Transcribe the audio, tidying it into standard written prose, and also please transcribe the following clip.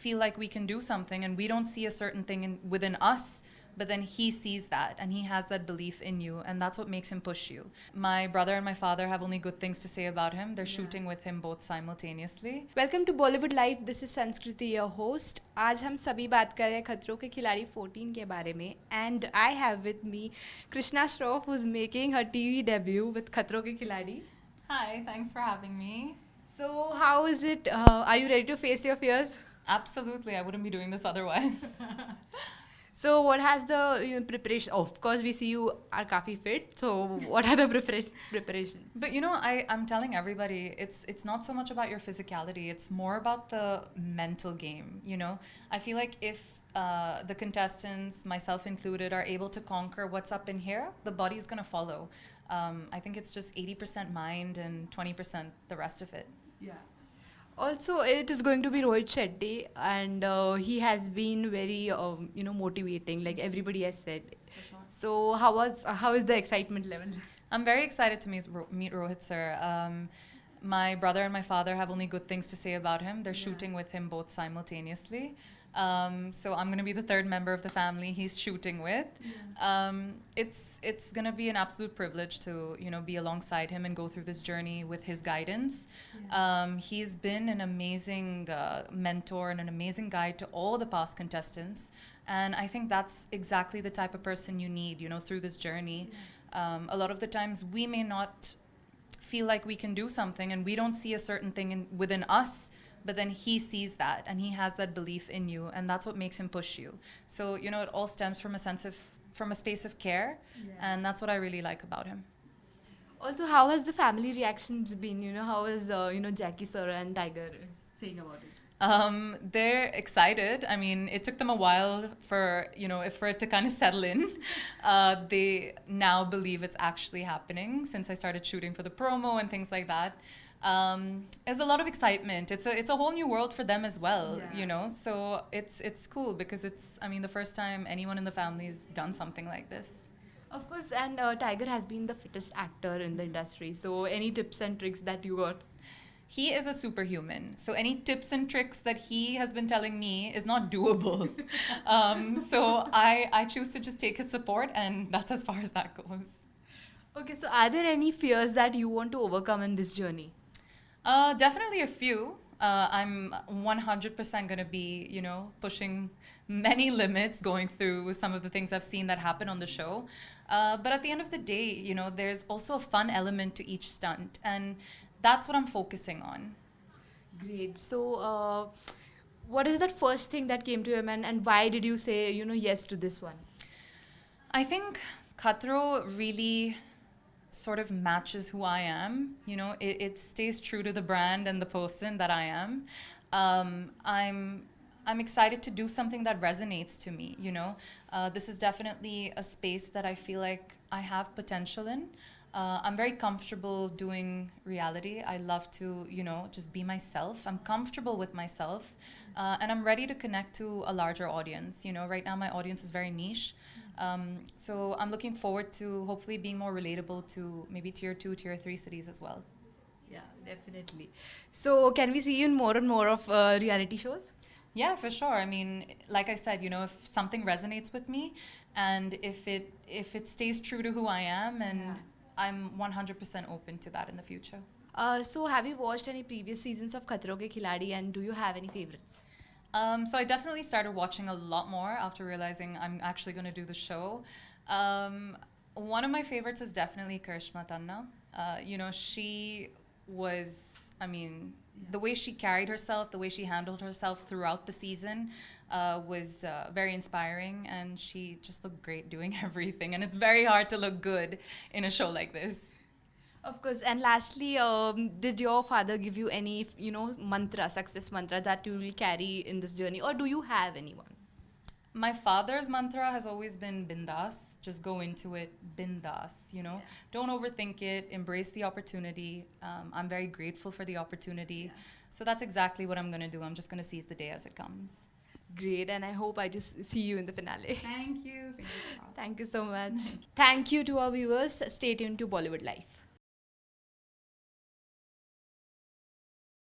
feel like we can do something and we don't see a certain thing within us, but then he sees that and he has that belief in you, and that's what makes him push you. My brother and my father have only good things to say about him. They're shooting with him both simultaneously. Welcome to Bollywood life. This is Sanskriti your host. आज हम सभी बात कर रहे हैं खतरों के खिलाड़ी 14 के बारे में. And I have with me Krishna Shroff who is making her TV debut with खतरों के खिलाड़ी. Hi, thanks for having me. So how is it? Are you ready to face your fears? Absolutely, I wouldn't be doing this otherwise. So what has the preparation? Of course, we see you are kafi fit. So what are the preparations? But I'm telling everybody, it's not so much about your physicality. It's more about the mental game. I feel like if the contestants, myself included, are able to conquer what's up in here, the body's gonna follow. I think it's just 80% mind and 20% the rest of it. Yeah. Also, it is going to be Rohit Shetty, and he has been very, motivating. Like everybody has said. So how is the excitement level? I'm very excited to meet Rohit sir. My brother and my father have only good things to say about him. They're shooting with him both simultaneously. So I'm going to be the third member of the family he's shooting with. It's going to be an absolute privilege to be alongside him and go through this journey with his guidance. He's been an amazing mentor and an amazing guide to all the past contestants, and I think that's exactly the type of person you need through this journey. A lot of the times we may not feel like we can do something and we don't see a certain thing within us, but then he sees that and he has that belief in you, and that's what makes him push you. So it all stems from a space of care, and that's what I really like about him. Also, how has the family reactions been? How is Jackie sir and Tiger saying about it? They're excited. I mean, it took them a while for it to kind of settle in. They now believe it's actually happening since I started shooting for the promo and things like that. There's a lot of excitement. It's a whole new world for them as well, So it's cool because it's the first time anyone in the family's done something like this. Of course, and Tiger has been the fittest actor in the industry. So any tips and tricks that you got? He is a superhuman. So any tips and tricks that he has been telling me is not doable. So I choose to just take his support, and that's as far as that goes. Okay, so are there any fears that you want to overcome in this journey? Definitely a few. I'm 100% going to be, pushing many limits, going through some of the things I've seen that happen on the show. But at the end of the day, there's also a fun element to each stunt, and that's what I'm focusing on. Great. So what is that first thing that came to your mind, and why did you say, yes to this one? I think Khatro really sort of matches who I am. It stays true to the brand and the person that I am. I'm excited to do something that resonates to me. This is definitely a space that I feel like I have potential in. I'm very comfortable doing reality. I love to just be myself. I'm comfortable with myself, and I'm ready to connect to a larger audience. Right now my audience is very niche. So I'm looking forward to hopefully being more relatable to maybe tier 2, tier 3 cities as well. Yeah, definitely. So can we see you in more and more of reality shows? Yeah, for sure. I mean, like I said, if something resonates with me, and if it stays true to who I am, and I'm 100% open to that in the future. So have you watched any previous seasons of Khatron Ke Khiladi, and do you have any favorites? So I definitely started watching a lot more after realizing I'm actually going to do the show. One of my favorites is definitely Karishma Tanna. She was, the way she carried herself, the way she handled herself throughout the season was very inspiring, and she just looked great doing everything. And it's very hard to look good in a show like this. Of course. And lastly, did your father give you any, success mantra that you will carry in this journey, or do you have anyone? My father's mantra has always been bindas. Just go into it, bindas, Don't overthink it, embrace the opportunity. I'm very grateful for the opportunity. So that's exactly what I'm going to do. I'm just going to seize the day as it comes. Great, and I hope I just see you in the finale. Thank you. Thank you so much. Thank you to our viewers. Stay tuned to Bollywood Life.